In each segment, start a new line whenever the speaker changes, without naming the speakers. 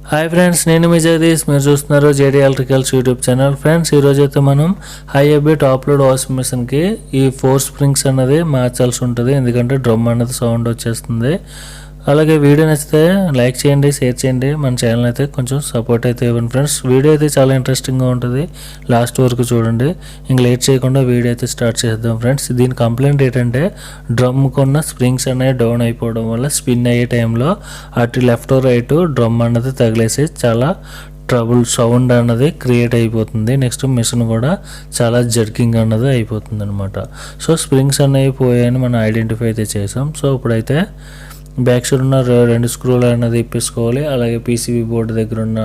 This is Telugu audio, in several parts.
హాయ్ ఫ్రెండ్స్, నేను మీ జగదీష్. మీరు చూస్తున్నారు JD electricals YouTube channel. Friends, ఈరోజు అయితే మనం హై అబే టాప్ లోడ్ వాషింగ్ మిషన్కి ఈ 4 స్ప్రింగ్స్ అనేది మార్చాల్సి ఉంటుంది, ఎందుకంటే డ్రమ్ అనేది సౌండ్ వచ్చేస్తుంది. అలాగే వీడియో నచ్చితే లైక్ చేయండి, షేర్ చేయండి, మన ఛానల్ అయితే కొంచెం సపోర్ట్ అయితే ఇవ్వండి ఫ్రెండ్స్. వీడియో అయితే చాలా ఇంట్రెస్టింగ్గా ఉంటుంది, లాస్ట్ వరకు చూడండి. ఇంక లేట్ చేయకుండా వీడియో అయితే స్టార్ట్ చేద్దాం ఫ్రెండ్స్. దీని కంప్లైంట్ ఏంటంటే డ్రమ్ కొన్న స్ప్రింగ్స్ అనేవి డౌన్ అయిపోవడం వల్ల స్పిన్ అయ్యే టైంలో అటు లెఫ్ట్ రైట్ డ్రమ్ అన్నది తగిలేసి చాలా ట్రబుల్ సౌండ్ అన్నది క్రియేట్ అయిపోతుంది. నెక్స్ట్ మిషన్ కూడా చాలా జర్కింగ్ అన్నది అయిపోతుంది అనమాట. సో స్ప్రింగ్స్ అనేవి పోయాయని మనం ఐడెంటిఫై అయితే చేసాం. సో ఇప్పుడైతే బ్యాక్ సైడ్ ఉన్న 2 స్క్రూలు అనేది ఇప్పేసుకోవాలి. అలాగే పీసీబీ బోర్డు దగ్గర ఉన్న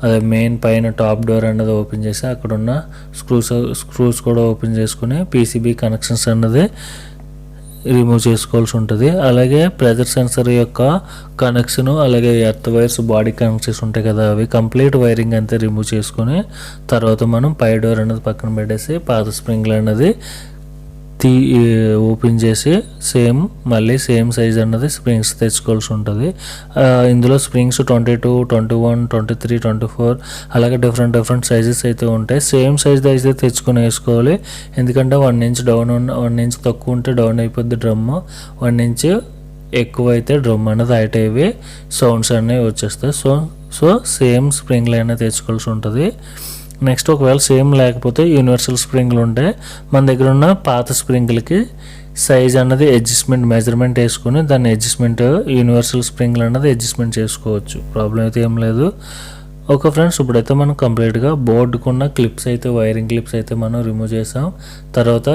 అదే మెయిన్ పైన టాప్ డోర్ అన్నది ఓపెన్ చేసి అక్కడ ఉన్న స్క్రూస్ కూడా ఓపెన్ చేసుకుని పీసీబీ కనెక్షన్స్ అన్నది రిమూవ్ చేసుకోవాల్సి ఉంటుంది. అలాగే ప్రెజర్ సెన్సర్ యొక్క కనెక్షన్, అలాగే ఎర్త్ వైర్స్ బాడీ కనెక్షన్స్ ఉంటాయి కదా, అవి కంప్లీట్ వైరింగ్ అంతా రిమూవ్ చేసుకొని తర్వాత మనం పై డోర్ అనేది పక్కన పెట్టేసి పాత స్ప్రింగ్లు అనేది ఓపెన్ చేసి మళ్ళీ సేమ్ సైజ్ అన్నది స్ప్రింగ్స్ తెచ్చుకోవాల్సి ఉంటుంది. ఇందులో స్ప్రింగ్స్ 22, 21, 23, 24 అలాగే డిఫరెంట్ సైజెస్ అయితే ఉంటాయి. సేమ్ సైజ్ అయితే తెచ్చుకొని వేసుకోవాలి, ఎందుకంటే 1 ఇంచ్ డౌన్ 1 ఇంచ్ తక్కువ ఉంటే డౌన్ అయిపోద్ది డ్రమ్, 1 ఇంచ్ ఎక్కువ అయితే డ్రమ్ అనేది హైట్ అయ్యి సౌండ్స్ అనేవి వచ్చేస్తాయి. సో సేమ్ స్ప్రింగ్లు అయినా తెచ్చుకోవాల్సి ఉంటుంది. నెక్స్ట్ ఒకవేళ సేమ్ లేకపోతే యూనివర్సల్ స్ప్రింగ్లు ఉంటాయి, మన దగ్గర ఉన్న పాత స్ప్రింగ్లకి సైజ్ అన్నది అడ్జస్ట్మెంట్ మెజర్మెంట్ వేసుకుని దాన్ని అడ్జస్ట్మెంట్ యూనివర్సల్ స్ప్రింగ్లు అన్నది అడ్జస్ట్మెంట్ చేసుకోవచ్చు, ప్రాబ్లం అయితే ఏం లేదు. ఓకే ఫ్రెండ్స్, ఇప్పుడైతే మనం కంప్లీట్గా బోర్డుకున్న క్లిప్స్ అయితే వైరింగ్ క్లిప్స్ అయితే మనం రిమూవ్ చేసాం. తర్వాత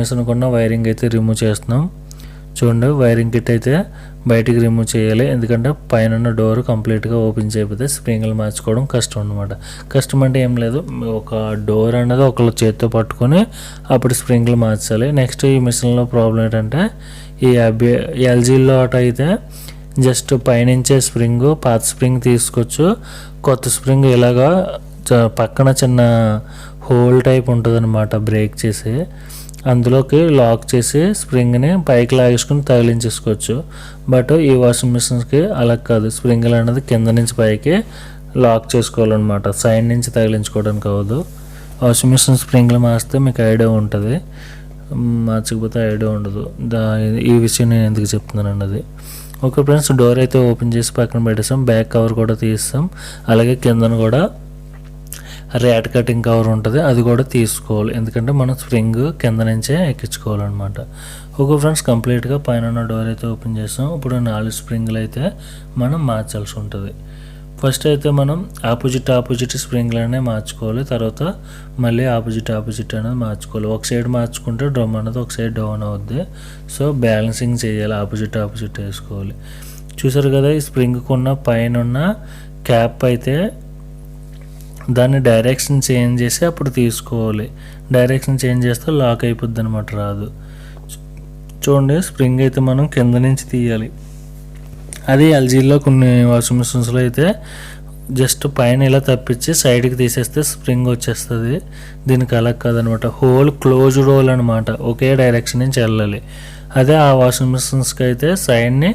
మిషన్కున్న వైరింగ్ అయితే రిమూవ్ చేస్తున్నాం. చూడండి, వైరింగ్ కిట్ అయితే బయటికి రిమూవ్ చేయాలి, ఎందుకంటే పైన ఉన్న డోర్ కంప్లీట్గా ఓపెన్ చేయకపోతే స్ప్రింగ్లు మార్చుకోవడం కష్టం అనమాట. కష్టం అంటే ఏం లేదు, ఒక డోర్ అనేది ఒకళ్ళు చేతితో పట్టుకొని అప్పుడు స్ప్రింగ్లు మార్చాలి. నెక్స్ట్ ఈ మిషన్లో ప్రాబ్లం ఏంటంటే ఈ ఎల్జీలో అయితే జస్ట్ పైనుంచే పాత స్ప్రింగ్ తీసుకోవచ్చు. కొత్త స్ప్రింగ్ ఇలాగా పక్కన చిన్న హోల్ టైప్ ఉంటుంది అనమాట, బ్రేక్ చేసి అందులోకి లాక్ చేసి స్ప్రింగ్ని పైకి లాగేసుకుని తగిలించేసుకోవచ్చు. బట్ ఈ వాషింగ్ మిషన్స్కి అలా కాదు, స్ప్రింగ్లు అనేది కింద నుంచి పైకి లాక్ చేసుకోవాలన్నమాట, సైడ్ నుంచి తగిలించుకోవడానికి అవ్వదు. వాషింగ్ మిషన్ స్ప్రింగ్లు మార్చితే మీకు ఐడియా ఉంటుంది, మార్చకపోతే ఐడియా ఉండదు. ఈ విషయం నేను ఎందుకు చెప్తున్నాను అన్నది. ఓకే ఫ్రెండ్స్, డోర్ అయితే ఓపెన్ చేసి పక్కన పెట్టేసాం, బ్యాక్ కవర్ కూడా తీస్తాం, అలాగే కిందను కూడా ర్యాట్ కటింగ్ కవర్ ఉంటుంది, అది కూడా తీసుకోవాలి, ఎందుకంటే మనం స్ప్రింగ్ కింద నుంచే ఎక్కించుకోవాలన్నమాట. ఓకే ఫ్రెండ్స్, కంప్లీట్గా పైన డోర్ అయితే ఓపెన్ చేస్తాం. ఇప్పుడు 4 స్ప్రింగ్లు అయితే మనం మార్చాల్సి ఉంటుంది. ఫస్ట్ అయితే మనం ఆపోజిట్ స్ప్రింగ్లు అనేవి మార్చుకోవాలి, తర్వాత మళ్ళీ ఆపోజిట్ అనేది మార్చుకోవాలి. ఒక సైడ్ మార్చుకుంటే డ్రమ్ అనేది ఒక సైడ్ డౌన్ అవుద్ది. సో బ్యాలెన్సింగ్ చేయాలి, ఆపోజిట్ వేసుకోవాలి. చూసారు కదా, ఈ స్ప్రింగ్కి ఉన్న పైన ఉన్న క్యాప్ అయితే దాన్ని డైరెక్షన్ చేంజ్ చేసి అప్పుడు తీసుకోవాలి. డైరెక్షన్ చేంజ్ చేస్తే లాక్ అయిపోద్ది అనమాట, రాదు. చూడండి, స్ప్రింగ్ అయితే మనం కింద నుంచి తీయాలి. అది ఎల్జీలో కొన్ని వాషింగ్ మిషన్స్లో అయితే జస్ట్ పైన ఇలా తప్పించి సైడ్కి తీసేస్తే స్ప్రింగ్ వచ్చేస్తుంది. దీనికి అలా కాదనమాట, హోల్ క్లోజ్డ్ హోల్ అనమాట, ఒకే డైరెక్షన్ నుంచి వెళ్ళాలి. అదే ఆ వాషింగ్ మిషన్స్కి అయితే సైడ్ని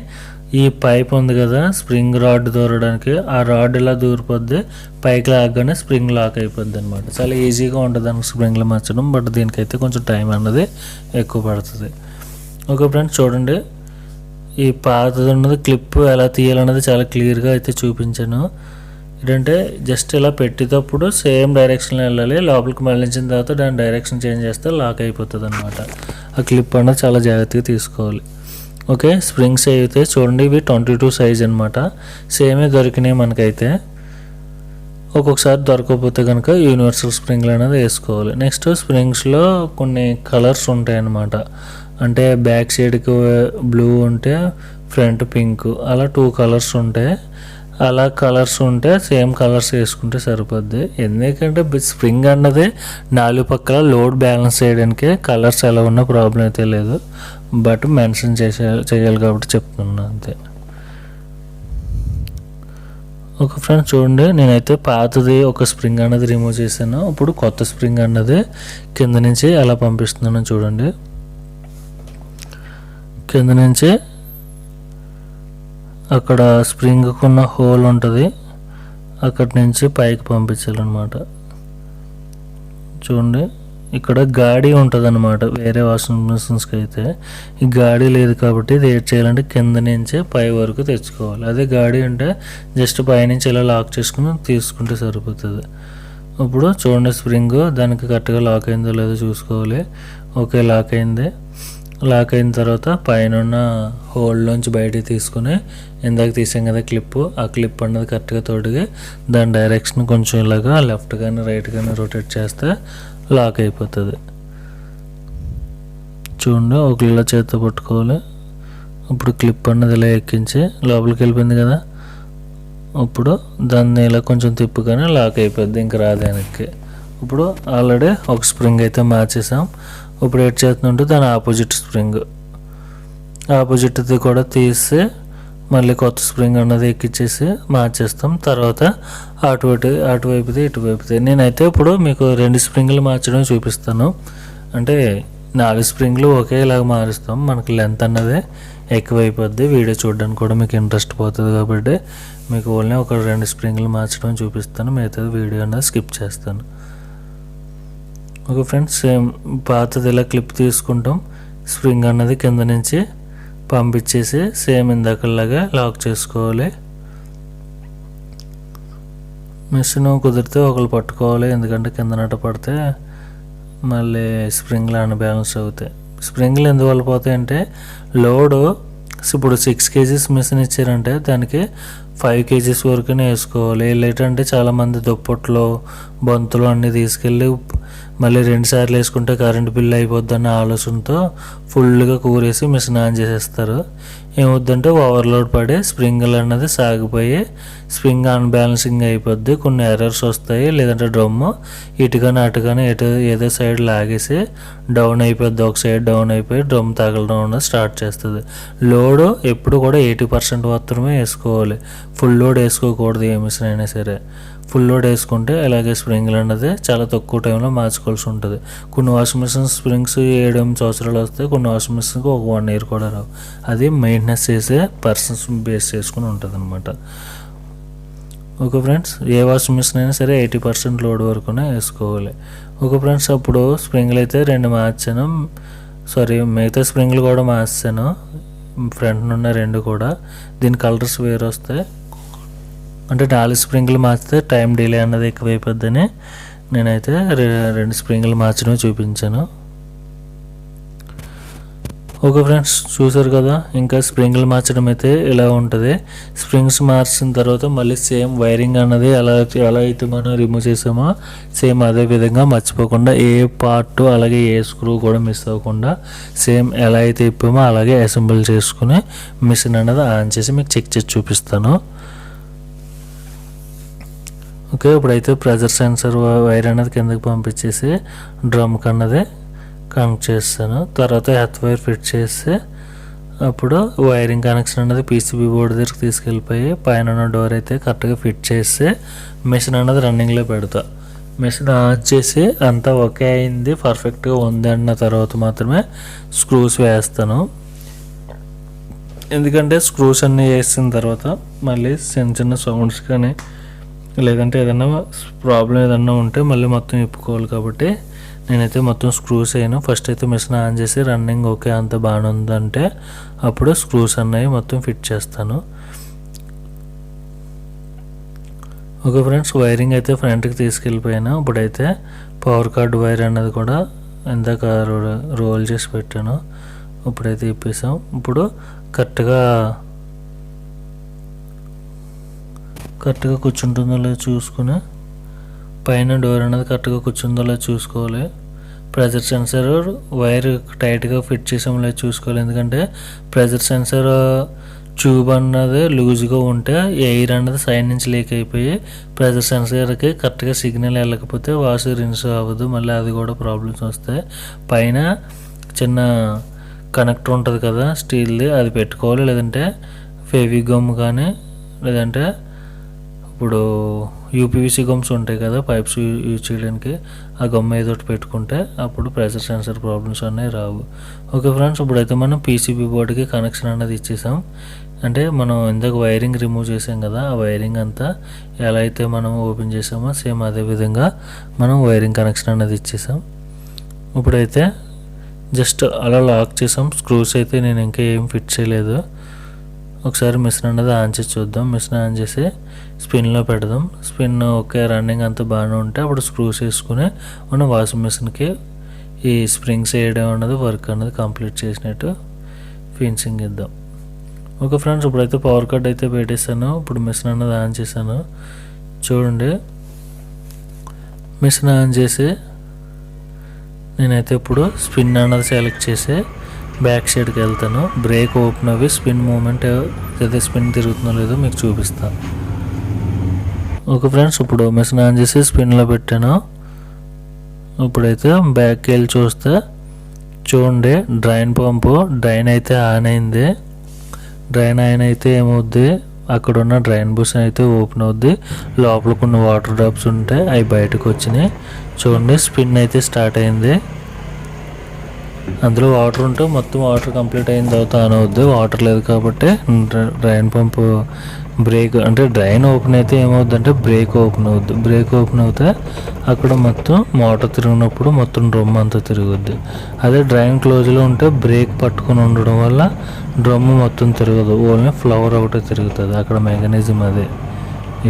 ఈ పైప్ ఉంది కదా స్ప్రింగ్ రాడ్ దూరడానికి, ఆ రాడ్ ఇలా దూరిపోద్ది, పైకి లాగానే స్ప్రింగ్ లాక్ అయిపోద్ది అనమాట. చాలా ఈజీగా ఉంటుంది దానికి స్ప్రింగ్లు మార్చడం, బట్ దీనికైతే కొంచెం టైం అన్నది ఎక్కువ పడుతుంది. ఓకే ఫ్రెండ్స్, చూడండి, ఈ పాతది ఉన్నది క్లిప్ ఎలా తీయాలన్నది చాలా క్లియర్గా అయితే చూపించాను. ఏంటంటే జస్ట్ ఇలా పెట్టేటప్పుడు సేమ్ డైరెక్షన్లో వెళ్ళాలి, లోపలికి మళ్ళించిన తర్వాత దాని డైరెక్షన్ చేంజ్ చేస్తే లాక్ అయిపోతుంది అనమాట. ఆ క్లిప్ అన్నది చాలా జాగ్రత్తగా తీసుకోవాలి. ఓకే, స్ప్రింగ్స్ అయితే చూడండి, ఇవి 22 సైజ్ అనమాట, సేమే దొరికినాయి మనకైతే. ఒక్కొక్కసారి దొరకకపోతే కనుక యూనివర్సల్ స్ప్రింగ్లు అనేది వేసుకోవాలి. నెక్స్ట్ స్ప్రింగ్స్లో కొన్ని కలర్స్ ఉంటాయి అన్నమాట, అంటే బ్యాక్ సైడ్కి బ్లూ ఉంటే ఫ్రంట్ పింక్, అలా 2 కలర్స్ ఉంటాయి. అలా కలర్స్ ఉంటే సేమ్ కలర్స్ వేసుకుంటే సరిపోద్ది, ఎందుకంటే స్ప్రింగ్ అన్నది 4 పక్కల లోడ్ బ్యాలెన్స్ చేయడానికి కలర్స్ ఎలా ఉన్నా ప్రాబ్లం అయితే లేదు, బట్ మెన్షన్ చేయాలి కాబట్టి చెప్తున్నాను అంతే. ఓకే ఫ్రెండ్స్, చూడండి, నేనైతే పాతది ఒక స్ప్రింగ్ అన్నది రిమూవ్ చేశాను, ఇప్పుడు కొత్త స్ప్రింగ్ అన్నది కింద నుంచి ఎలా పంపిస్తున్నాను చూడండి. కింద నుంచి అక్కడ స్ప్రింగ్కున్న హోల్ ఉంటుంది, అక్కడి నుంచి పైకి పంపించాలన్నమాట. చూడండి ఇక్కడ గాడి ఉంటుంది అనమాట. వేరే వాషింగ్ మిషన్స్కి అయితే ఈ గాడి లేదు కాబట్టి ఇది ఏం చేయాలంటే కింద నుంచే పై వరకు తెచ్చుకోవాలి. అదే గాడి అంటే జస్ట్ పైనుంచి ఇలా లాక్ చేసుకుని తీసుకుంటే సరిపోతుంది. ఇప్పుడు చూడండి స్ప్రింగ్ దానికి కరెక్ట్గా లాక్ అయిందో లేదో చూసుకోవాలి. ఓకే, లాక్ అయింది. లాక్ అయిన తర్వాత పైన ఉన్న హోల్లోంచి బయటికి తీసుకుని ఇందాక తీసాం కదా క్లిప్, ఆ క్లిప్ అన్నది కరెక్ట్గా తోడిగి దాని డైరెక్షన్ కొంచెం ఇలాగా లెఫ్ట్ కానీ రైట్ కానీ రొటేట్ చేస్తే లాక్ అయిపోతుంది. చూడండి ఒక ఇలా చేతితో పట్టుకోవాలి. ఇప్పుడు క్లిప్ అన్నది ఇలా ఎక్కించి లోపలికి వెళ్ళిపోయింది కదా, ఇప్పుడు దాన్ని ఇలా కొంచెం తిప్పుకొని లాక్ అయిపోద్ది, ఇంకా రాదు వెనక్కి. ఇప్పుడు ఆల్రెడీ ఒక స్ప్రింగ్ అయితే మార్చేసాం. ఇప్పుడు ఏడ్ చేస్తుంటే దాని ఆపోజిట్ స్ప్రింగ్, ఆపోజిట్ది కూడా తీసి మళ్ళీ కొత్త స్ప్రింగ్ అన్నది ఎక్కించేసి మార్చేస్తాం. తర్వాత అటువైపుది ఇటువైపుది. నేనైతే ఇప్పుడు మీకు 2 స్ప్రింగ్లు మార్చడం చూపిస్తాను. అంటే 4 స్ప్రింగ్లు ఒకేలాగా మారుస్తాం, మనకి లెంత్ అన్నది ఎక్కువైపోద్ది. వీడియో చూడడానికి కూడా మీకు ఇంట్రెస్ట్ పోతుంది కాబట్టి మీకు ఓన్లీ ఒక 2 స్ప్రింగ్లు మార్చడం చూపిస్తాను, మిగతాది వీడియో అన్నది స్కిప్ చేస్తాను. ఓకే ఫ్రెండ్స్, సేమ్ పాతది ఇలా క్లిప్ తీసుకుంటాం, స్ప్రింగ్ అన్నది కింద నుంచి పంపించేసి సేమ్ ఇందాకలాగా లాక్ చేసుకోవాలి. మిషన్ కుదిరితే ఒకరు పట్టుకోవాలి, ఎందుకంటే కింద నట్ట పడితే మళ్ళీ స్ప్రింగ్లు అన్బ్యాలెన్స్ అవుతాయి. స్ప్రింగ్లు ఎందువల్ల పోతాయి అంటే లోడు ఇప్పుడు 6 kgs మిషన్ ఇచ్చారంటే దానికి 5 kgs వరకునే వేసుకోవాలి. ఏంటంటే చాలామంది దుప్పట్లు బంతులు అన్నీ తీసుకెళ్ళి మళ్ళీ 2 సార్లు వేసుకుంటే కరెంట్ బిల్ అయిపోద్ది అన్న ఆలోచనతో ఫుల్గా కూరేసి మిషన్ ఆన్ చేసేస్తారు. ఏమవుద్దంటే ఓవర్లోడ్ పడి స్ప్రింగ్లు అన్నది సాగిపోయి స్ప్రింగ్ అన్బ్యాలెన్సింగ్ అయిపోద్ది, కొన్ని ఎర్రర్స్ వస్తాయి. లేదంటే డ్రమ్ము ఇటుగానే అటుగానే ఏదో సైడ్ లాగేసి డౌన్ అయిపోద్ది, ఒక సైడ్ డౌన్ అయిపోయి డ్రమ్ తగలడం అన్నది స్టార్ట్ చేస్తుంది. లోడ్ ఎప్పుడు కూడా 80% మాత్రమే వేసుకోవాలి, ఫుల్ లోడ్ వేసుకోకూడదు ఏ మిషన్ అయినా సరే. ఫుల్ లోడ్ వేసుకుంటే అలాగే స్ప్రింగ్లు అన్నది చాలా తక్కువ టైంలో మార్చుకోవాల్సి ఉంటుంది. కొన్ని వాషింగ్ మిషన్ స్ప్రింగ్స్ 7-8 సంవత్సరాలు వస్తాయి, కొన్ని వాషింగ్ మిషన్కి ఒక 1 year కూడా రావు. అది మెయింటెనెన్స్ చేసే పర్సన్స్ బేస్ చేసుకుని ఉంటుంది అనమాట. ఓకే ఫ్రెండ్స్, ఏ వాషింగ్ మిషన్ అయినా సరే 80% లోడ్ వరకునే వేసుకోవాలి. ఓకే ఫ్రెండ్స్, అప్పుడు స్ప్రింగ్లు అయితే 2 మార్చాను, మిగతా స్ప్రింగ్లు కూడా మార్చాను, ఫ్రంట్ ఉన్న 2 కూడా. దీని కలర్స్ వేరు వస్తాయి, అంటే 4 స్ప్రింగ్లు మార్చితే టైం డిలే అన్నది ఎక్కువైపోద్దని నేనైతే 2 స్ప్రింగ్లు మార్చడం చూపించాను. ఓకే ఫ్రెండ్స్, చూసారు కదా, ఇంకా స్ప్రింగ్లు మార్చడం అయితే ఇలా ఉంటుంది. స్ప్రింగ్స్ మార్చిన తర్వాత మళ్ళీ సేమ్ వైరింగ్ అన్నది ఎలా అయితే మనం రిమూవ్ చేసామో సేమ్ అదే విధంగా మర్చిపోకుండా ఏ పార్ట్ అలాగే ఏ స్క్రూ కూడా మిస్ అవ్వకుండా సేమ్ ఎలా అయితే ఇప్పామో అలాగే అసెంబుల్ చేసుకుని మిషన్ అన్నది ఆన్ చేసి మీకు చెక్ చేసి చూపిస్తాను. ఓకే, ఇప్పుడైతే ప్రెజర్ సెన్సర్ వైర్ అనేది కిందకి పంపించేసి డ్రమ్కి అన్నది కనెక్ట్ చేస్తాను. తర్వాత హెత్ వైర్ ఫిట్ చేస్తే అప్పుడు వైరింగ్ కనెక్షన్ అన్నది పీసీబీ బోర్డు దగ్గరికి తీసుకెళ్ళిపోయి పైన ఉన్న డోర్ అయితే కరెక్ట్గా ఫిట్ చేస్తే మిషన్ అన్నది రన్నింగ్లో పెడతా. మిషన్ ఆన్ చేసి అంతా ఓకే అయింది, పర్ఫెక్ట్గా ఉంది అన్న తర్వాత మాత్రమే స్క్రూస్ వేస్తాను. ఎందుకంటే స్క్రూస్ అన్నీ వేసిన తర్వాత మళ్ళీ చిన్న సౌండ్స్ కానీ లేదంటే ఏదన్నా ప్రాబ్లం ఏదన్నా ఉంటే మళ్ళీ మొత్తం ఇప్పుకోవాలి కాబట్టి నేనైతే మొత్తం స్క్రూస్ అయ్యాను. ఫస్ట్ అయితే మిషన్ ఆన్ చేసి రన్నింగ్ ఓకే అంత బాగానే ఉందంటే అప్పుడు స్క్రూస్ అన్నవి మొత్తం ఫిట్ చేస్తాను. ఓకే ఫ్రెండ్స్, వైరింగ్ అయితే ఫ్రంట్కి తీసుకెళ్ళిపోయాను. ఇప్పుడైతే పవర్ కార్డ్ వైర్ అన్నది కూడా ఇందాక రోల్ చేసి పెట్టాను, ఇప్పుడైతే ఇప్పేసాం. ఇప్పుడు కరెక్ట్గా కూర్చుంటుందో లేదో చూసుకుని పైన డోర్ అనేది కరెక్ట్గా కూర్చుందో లేదో చూసుకోవాలి. ప్రెజర్ సెన్సర్ వైర్ టైట్గా ఫిట్ చేసామో లేదో చూసుకోవాలి, ఎందుకంటే ప్రెజర్ సెన్సర్ ట్యూబ్ అన్నది లూజ్గా ఉంటే ఎయిర్ అన్నది సైడ్ నుంచి లీక్ అయిపోయి ప్రెజర్ సెన్సర్కి కరెక్ట్గా సిగ్నల్ వెళ్ళకపోతే వాష్ రిన్స్ అవ్వదు, మళ్ళీ అది కూడా ప్రాబ్లమ్స్ వస్తాయి. పైన చిన్న కనెక్టర్ ఉంటుంది కదా స్టీల్ది, అది పెట్టుకోవాలి. లేదంటే ఫెవిగమ్ కానీ లేదంటే ఇప్పుడు యూపీవీసీ గమ్స్ ఉంటాయి కదా పైప్స్ యూజ్ చేయడానికి, ఆ గమ్ ఏదో ఒకటి పెట్టుకుంటే అప్పుడు ప్రెషర్ సెన్సర్ ప్రాబ్లమ్స్ అనేవి రావు. ఓకే ఫ్రెండ్స్, ఇప్పుడైతే మనం పీసీబీ బోర్డుకి కనెక్షన్ అనేది ఇచ్చేసాం. అంటే మనం ఇందాక వైరింగ్ రిమూవ్ చేసాం కదా, ఆ వైరింగ్ అంతా ఎలా అయితే మనం ఓపెన్ చేసామో సేమ్ అదే విధంగా మనం వైరింగ్ కనెక్షన్ అనేది ఇచ్చేసాం. ఇప్పుడైతే జస్ట్ అలా లాక్ చేసాం. స్క్రూస్ అయితే నేను ఇంకా ఏం ఫిట్ చేయలేదు. ఒకసారి మిషన్ అనేది ఆన్ చేసి చూద్దాం. మిషన్ ఆన్ చేసి స్పిన్లో పెడదాం. స్పిన్ ఓకే, రన్నింగ్ అంతా బాగానే ఉంటే అప్పుడు స్క్రూస్ వేసుకుని మనం వాషింగ్ మిషన్కి ఈ స్ప్రింగ్స్ వేయడం అనేది వర్క్ అనేది కంప్లీట్ చేసినట్టు ఫినిషింగ్ ఇద్దాం. ఓకే ఫ్రెండ్స్, ఇప్పుడైతే పవర్ కట్ అయితే పెట్టేసాను. ఇప్పుడు మిషన్ అనేది ఆన్ చేశాను. చూడండి, మిషన్ ఆన్ చేసి నేనైతే ఇప్పుడు స్పిన్ అన్నది సెలెక్ట్ చేసి బ్యాక్ సైడ్కి వెళ్తాను. బ్రేక్ ఓపెన్ అవి స్పిన్ మూమెంట్ ఏదైతే స్పిన్ తిరుగుతుందో లేదో మీకు చూపిస్తాను. ఓకే ఫ్రెండ్స్, ఇప్పుడు మిషన్ ఆన్ చేసి స్పిన్లో పెట్టాను. ఇప్పుడైతే బ్యాక్కి వెళ్ళి చూస్తే చూడండి, డ్రైన్ అయితే ఆన్ అయింది. డ్రైన్ ఆన్ అయితే ఏమవుద్ది, అక్కడ ఉన్న డ్రైన్ బుష్ అయితే ఓపెన్ అవుద్ది. లోపల కొన్ని వాటర్ డ్రాప్స్ ఉంటాయి, అవి బయటకు వచ్చినాయి. చూడండి, స్పిన్ అయితే స్టార్ట్ అయింది. అందులో వాటర్ ఉంటే మొత్తం వాటర్ కంప్లీట్ అయిన తర్వాత ఆన్ అవుద్ది. వాటర్ లేదు కాబట్టి డ్రైన్ పంపు బ్రేక్ అంటే డ్రైన్ ఓపెన్ అయితే ఏమవుద్ది అంటే బ్రేక్ ఓపెన్ అవుద్ది. బ్రేక్ ఓపెన్ అవుతే అక్కడ మొత్తం మోటార్ తిరిగినప్పుడు మొత్తం డ్రమ్ అంతా తిరుగుద్ది. అదే డ్రైన్ క్లోజ్లో ఉంటే బ్రేక్ పట్టుకుని ఉండడం వల్ల డ్రమ్ మొత్తం తిరగదు, ఓన్లీ ఫ్లవర్ ఒకటే తిరుగుతుంది. అక్కడ మెకానిజం అదే,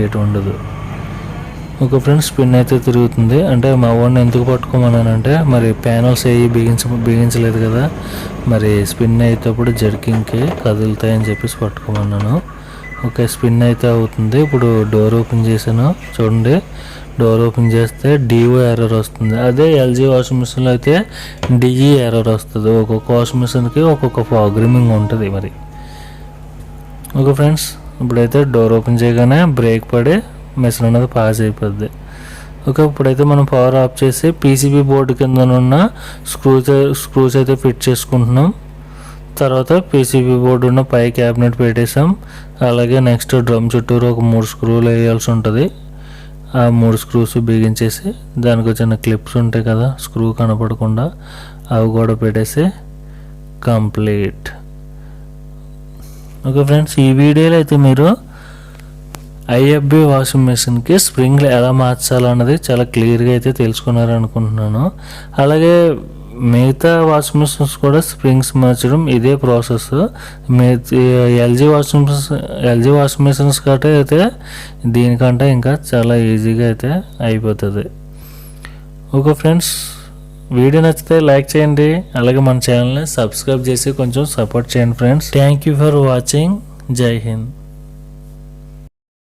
ఏటు ఉండదు. ఓకే ఫ్రెండ్స్, స్పిన్ అయితే తిరుగుతుంది. అంటే మా వాడిని ఎందుకు పట్టుకోమన్నానంటే మరి ప్యానల్స్ అవి బిగించలేదు కదా, మరి స్పిన్ అయితేప్పుడు జర్కింగ్కి కదులుతాయని చెప్పేసి పట్టుకోమన్నాను. ఓకే, స్పిన్ అయితే అవుతుంది. ఇప్పుడు డోర్ ఓపెన్ చేశాను. చూడండి, డోర్ ఓపెన్ చేస్తే డిఓ ఎర్రర్ వస్తుంది. అదే ఎల్జీ వాషింగ్ మిషన్లో అయితే డిఈ ఎర్రర్ వస్తుంది. ఒక్కొక్క వాషింగ్ మిషన్కి ఒక్కొక్క ప్రోగ్రామింగ్ ఉంటుంది మరి. ఓకే ఫ్రెండ్స్, ఇప్పుడైతే డోర్ ఓపెన్ చేయగానే బ్రేక్ పడి మిషన్ అనేది పాస్ అయిపోద్ది. ఓకే, ఇప్పుడైతే మనం పవర్ ఆఫ్ చేసి పీసీబీ బోర్డు కిందనున్న స్క్రూస్ అయితే ఫిట్ చేసుకుంటున్నాం. తర్వాత పీసీబీ బోర్డు ఉన్న పై క్యాబినెట్ పెట్టేసాం. అలాగే నెక్స్ట్ డ్రమ్ చుట్టూరు ఒక 3 స్క్రూలు వేయాల్సి ఉంటుంది. ఆ 3 స్క్రూస్ బిగించేసి దానికి వచ్చిన క్లిప్స్ ఉంటాయి కదా, స్క్రూ కనపడకుండా, అవి కూడా పెట్టేసి కంప్లీట్. ఓకే ఫ్రెండ్స్, ఈ వీడియోలో అయితే మీరు ఐఎఫ్బి వాషింగ్ మెషిన్కి స్ప్రింగ్లు ఎలా మార్చాలన్నది చాలా క్లియర్గా అయితే తెలుసుకున్నారనుకుంటున్నాను. అలాగే మిగతా వాషింగ్ మిషన్స్ కూడా స్ప్రింగ్స్ మార్చడం ఇదే ప్రాసెస్. ఎల్జీ వాషింగ్ మిషన్స్ కంటే అయితే దీనికంటే ఇంకా చాలా ఈజీగా అయితే అయిపోతుంది. ఓకే ఫ్రెండ్స్, వీడియో నచ్చితే లైక్ చేయండి. అలాగే మన ఛానల్ని సబ్స్క్రైబ్ చేసి కొంచెం సపోర్ట్ చేయండి friends. Thank you for watching. జై హింద్.